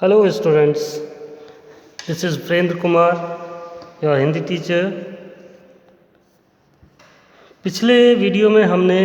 Hello students, this is Virendra Kumar, your Hindi teacher. पिछले video में हमने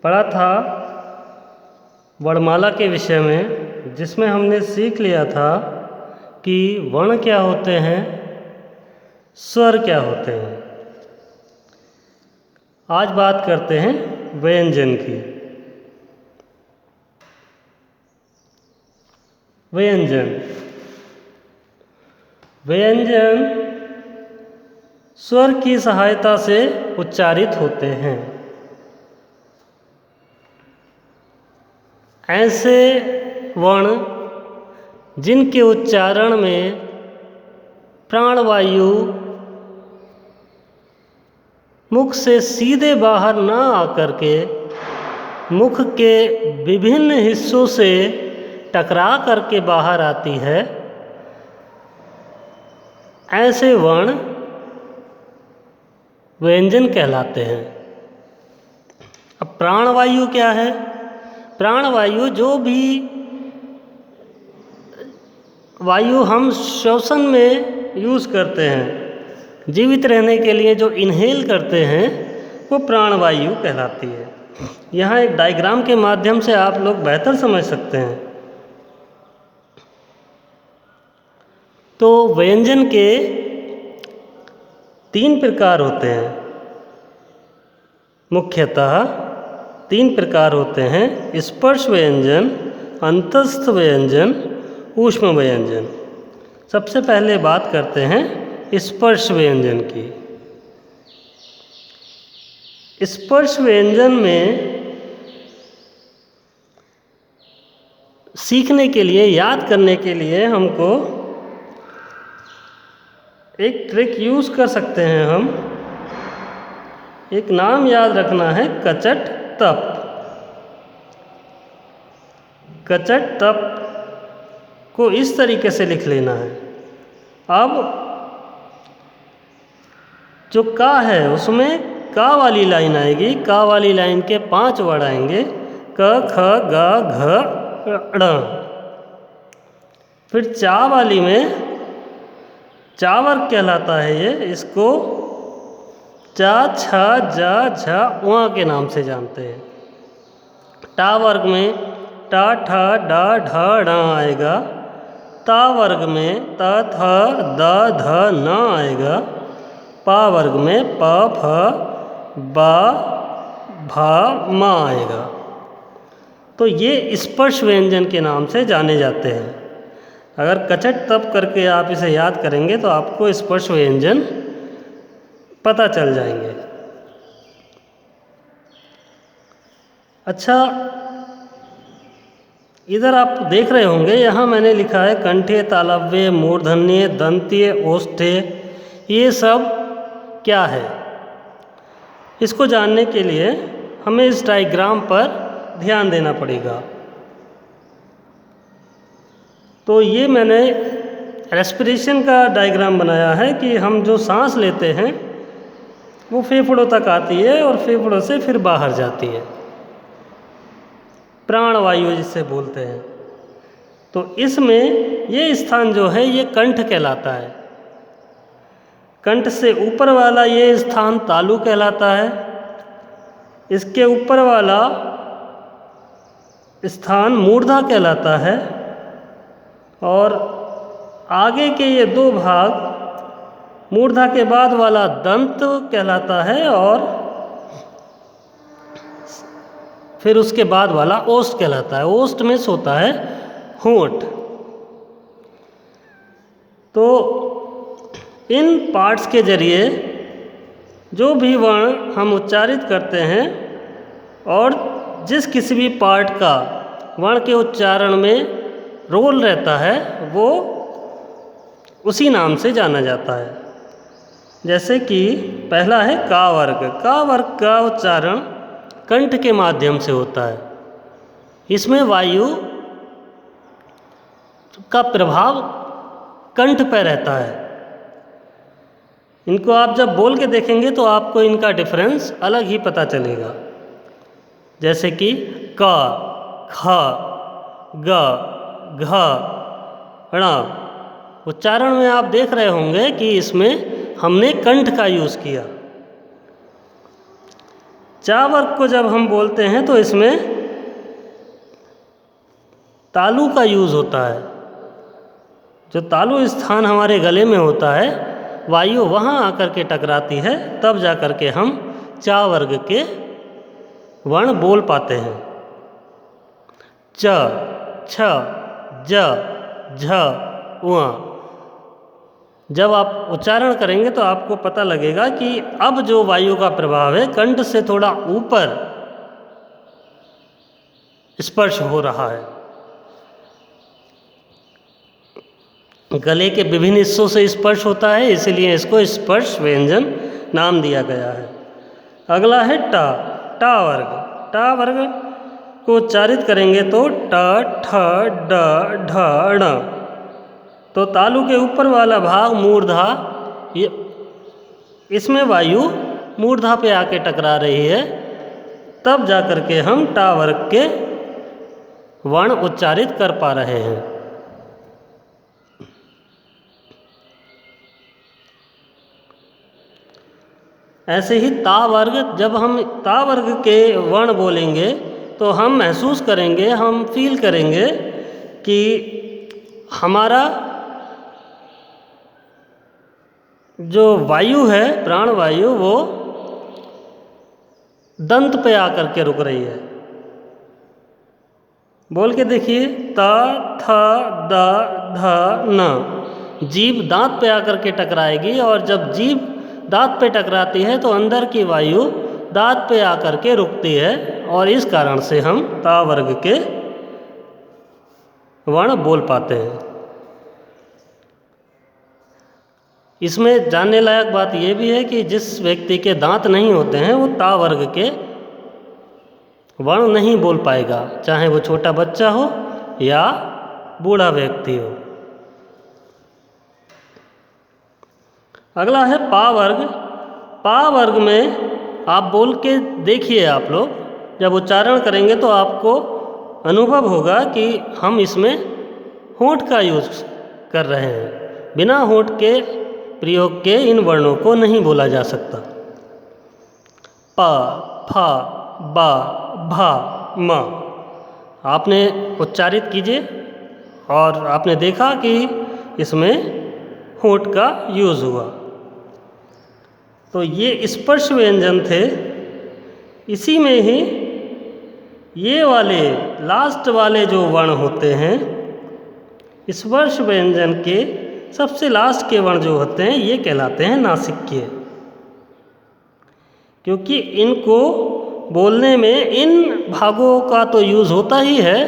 पढ़ा था वर्णमाला के विषय में, जिसमें हमने सीख लिया था कि वर्ण क्या होते हैं, स्वर क्या होते हैं। आज बात करते हैं व्यंजन की। व्यंजन स्वर की सहायता से उच्चारित होते हैं। ऐसे वर्ण जिनके उच्चारण में प्राणवायु मुख से सीधे बाहर न आकर के मुख के विभिन्न हिस्सों से टकरा करके बाहर आती है, ऐसे वर्ण व्यंजन कहलाते हैं। अब प्राणवायु क्या है? प्राणवायु जो भी वायु हम श्वसन में यूज़ करते हैं, जीवित रहने के लिए जो इनहेल करते हैं, वो प्राणवायु कहलाती है। यहाँ एक डायग्राम के माध्यम से आप लोग बेहतर समझ सकते हैं। तो व्यंजन के 3 प्रकार होते हैं, मुख्यतः 3 प्रकार होते हैं: स्पर्श व्यंजन, अंतस्थ व्यंजन, ऊष्म व्यंजन। सबसे पहले बात करते हैं स्पर्श व्यंजन की। स्पर्श व्यंजन में सीखने के लिए, याद करने के लिए हमको एक ट्रिक यूज़ कर सकते हैं। हम एक नाम याद रखना है, कचट तप। कचट तप को इस तरीके से लिख लेना है। अब जो का है उसमें का वाली लाइन आएगी, का वाली लाइन के 5 वर्ड आएंगे, क ख ग घ ड़। फिर चा वाली में चा वर्ग कहलाता है ये, इसको चा छ जा झ उआ के नाम से जानते हैं। टा वर्ग में टा ठ डा ढ ण आएगा। ता वर्ग में त थ द ध न आएगा। पा वर्ग में प फ ब भ म आएगा। तो ये स्पर्श व्यंजन के नाम से जाने जाते हैं। अगर कचट तप करके आप इसे याद करेंगे तो आपको स्पर्श व्यंजन पता चल जाएंगे। अच्छा, इधर आप देख रहे होंगे, यहाँ मैंने लिखा है कंठे, तालव्य, मूर्धन्य, दंत्य, ओष्ठ्य। ये सब क्या है? इसको जानने के लिए हमें इस डायग्राम पर ध्यान देना पड़ेगा। तो ये मैंने रेस्पिरेशन का डायग्राम बनाया है कि हम जो सांस लेते हैं वो फेफड़ों तक आती है और फेफड़ों से फिर बाहर जाती है, प्राणवायु जिसे बोलते हैं। तो इसमें ये स्थान जो है ये कंठ कहलाता है। कंठ से ऊपर वाला ये स्थान तालु कहलाता है। इसके ऊपर वाला स्थान मूर्धा कहलाता है। और आगे के ये 2 भाग, मूर्धा के बाद वाला दंत कहलाता है और फिर उसके बाद वाला ओष्ठ कहलाता है। ओष्ठ में होता है होंठ। तो इन पार्ट्स के जरिए जो भी वर्ण हम उच्चारित करते हैं और जिस किसी भी पार्ट का वर्ण के उच्चारण में रोल रहता है, वो उसी नाम से जाना जाता है। जैसे कि पहला है का वर्ग। का वर्ग का उच्चारण कंठ के माध्यम से होता है। इसमें वायु का प्रभाव कंठ पर रहता है। इनको आप जब बोल के देखेंगे तो आपको इनका डिफरेंस अलग ही पता चलेगा। जैसे कि क, ख, ग, घ ण। उच्चारण में आप देख रहे होंगे कि इसमें हमने कंठ का यूज़ किया। चा वर्ग को जब हम बोलते हैं तो इसमें तालु का यूज़ होता है। जो तालु स्थान हमारे गले में होता है, वायु वहाँ आकर के टकराती है, तब जा कर के हम चा वर्ग के वर्ण बोल पाते हैं। च, छ, ज, झ, उ। जब आप उच्चारण करेंगे तो आपको पता लगेगा कि अब जो वायु का प्रभाव है कंठ से थोड़ा ऊपर स्पर्श हो रहा है। गले के विभिन्न हिस्सों से स्पर्श होता है, इसलिए इसको स्पर्श व्यंजन नाम दिया गया है। अगला है टा, टा वर्ग। टा वर्ग को उच्चारित करेंगे तो ट, ठ, ड, ढ, ण। तो तालु के ऊपर वाला भाग मूर्धा, ये इसमें वायु मूर्धा पे आके टकरा रही है, तब जा कर के हम टा वर्ग के वर्ण उच्चारित कर पा रहे हैं। ऐसे ही ता वर्ग, जब हम ता वर्ग के वर्ण बोलेंगे तो हम महसूस करेंगे, हम फील करेंगे कि हमारा जो वायु है, प्राण वायु, वो दंत पे आकर के रुक रही है। बोल के देखिए, त, थ, द, ध, न। जीभ दांत पे आकर के टकराएगी और जब जीभ दांत पे टकराती है तो अंदर की वायु दांत पे आकर के रुकती है और इस कारण से हम ता वर्ग के वर्ण बोल पाते हैं। इसमें जानने लायक बात यह भी है कि जिस व्यक्ति के दांत नहीं होते हैं वो ता वर्ग के वर्ण नहीं बोल पाएगा, चाहे वो छोटा बच्चा हो या बूढ़ा व्यक्ति हो। अगला है पा वर्ग। पा वर्ग में आप बोल के देखिए, आप लोग जब उच्चारण करेंगे तो आपको अनुभव होगा कि हम इसमें होंठ का यूज कर रहे हैं। बिना होंठ के प्रयोग के इन वर्णों को नहीं बोला जा सकता। प, फ, ब, भ, म। आपने उच्चारित कीजिए और आपने देखा कि इसमें होंठ का यूज हुआ। तो ये स्पर्श व्यंजन थे। इसी में ही ये वाले लास्ट वाले जो वर्ण होते हैं, स्पर्श व्यंजन के सबसे लास्ट के वर्ण जो होते हैं ये कहलाते हैं नासिक्य, क्योंकि इनको बोलने में इन भागों का तो यूज़ होता ही है,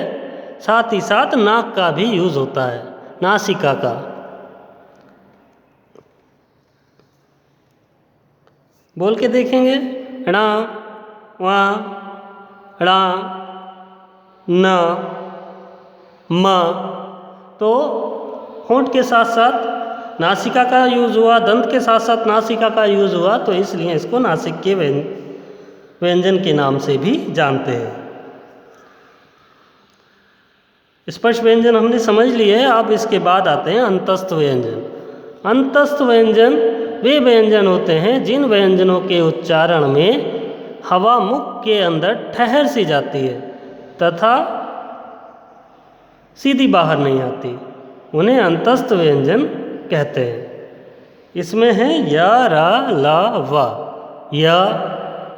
साथ ही साथ नाक का भी यूज़ होता है, नासिका का। बोल के देखेंगे, णा, वा, णा, न, म। तो होंठ के साथ साथ नासिका का यूज़ हुआ, दंत के साथ साथ नासिका का यूज़ हुआ, तो इसलिए इसको नासिक्य व्यंजन के नाम से भी जानते हैं। स्पर्श व्यंजन हमने समझ लिए। अब इसके बाद आते हैं अंतस्थ व्यंजन। अंतस्थ व्यंजन वे व्यंजन होते हैं जिन व्यंजनों के उच्चारण में हवा मुख के अंदर ठहर सी जाती है तथा सीधी बाहर नहीं आती, उन्हें अंतस्थ व्यंजन कहते हैं। इसमें है य, रा, ला, वा। य,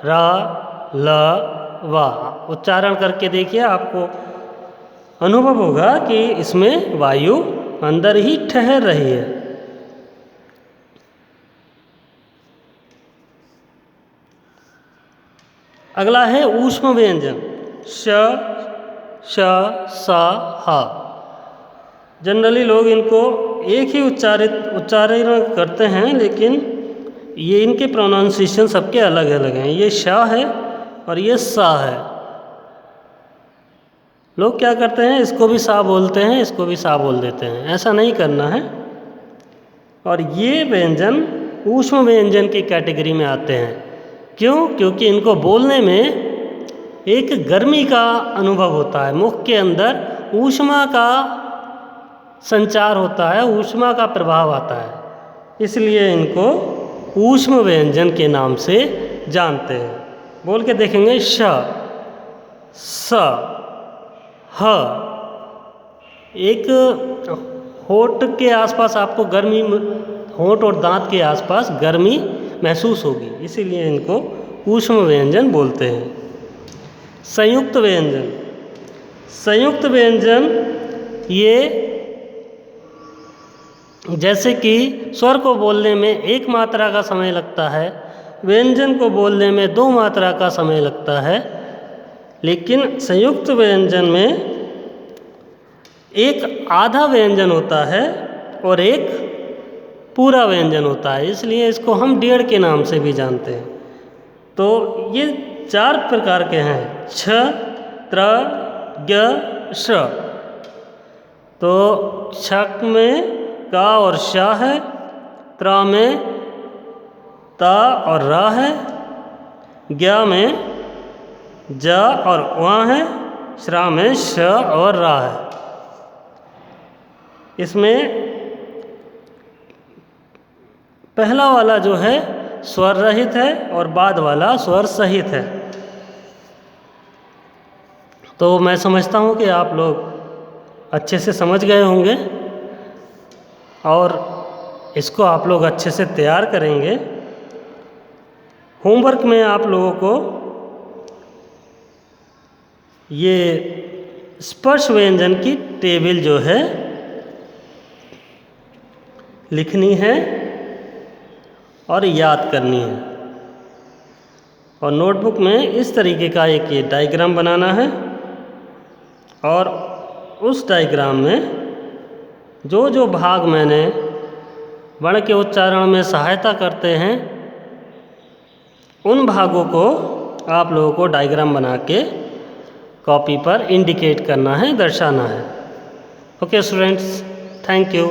रा, ला, वा। उच्चारण करके देखिए, आपको अनुभव होगा कि इसमें वायु अंदर ही ठहर रही है। अगला है ऊष्म व्यंजन। श, श, सा, हा। जनरली लोग इनको एक ही उच्चारण करते हैं, लेकिन ये इनके प्रोनाउंसिएशन सबके अलग अलग हैं। ये श है और ये सा है। लोग क्या करते हैं, इसको भी सा बोलते हैं, इसको भी सा बोल देते हैं। ऐसा नहीं करना है। और ये व्यंजन ऊष्म व्यंजन की कैटेगरी में आते हैं। क्यों? क्योंकि इनको बोलने में एक गर्मी का अनुभव होता है, मुख के अंदर ऊष्मा का संचार होता है, ऊष्मा का प्रभाव आता है, इसलिए इनको ऊष्म व्यंजन के नाम से जानते हैं। बोल के देखेंगे श, स, ह। एक होठ के आसपास आपको गर्मी, होठ और दांत के आसपास गर्मी महसूस होगी, इसीलिए इनको ऊष्म व्यंजन बोलते हैं। संयुक्त व्यंजन, संयुक्त व्यंजन ये जैसे कि स्वर को बोलने में 1 मात्रा का समय लगता है, व्यंजन को बोलने में 2 मात्रा का समय लगता है, लेकिन संयुक्त व्यंजन में एक आधा व्यंजन होता है और एक पूरा व्यंजन होता है, इसलिए इसको हम डेढ़ के नाम से भी जानते हैं। तो ये 4 प्रकार के हैं, छ, त्र, ग, श। तो छक में का और शा है, त्र में ता और रा है, ज्ञा में जा और वा है, श्रा में श और रा है। इसमें पहला वाला जो है स्वर रहित है और बाद वाला स्वर सहित है। तो मैं समझता हूँ कि आप लोग अच्छे से समझ गए होंगे और इसको आप लोग अच्छे से तैयार करेंगे। होमवर्क में आप लोगों को ये स्पर्श व्यंजन की टेबल जो है लिखनी है और याद करनी है, और नोटबुक में इस तरीके का एक ये डायग्राम बनाना है, और उस डायग्राम में जो जो भाग मैंने वर्ण के उच्चारण में सहायता करते हैं उन भागों को आप लोगों को डायग्राम बना के कॉपी पर इंडिकेट करना है, दर्शाना है। Okay students, thank you.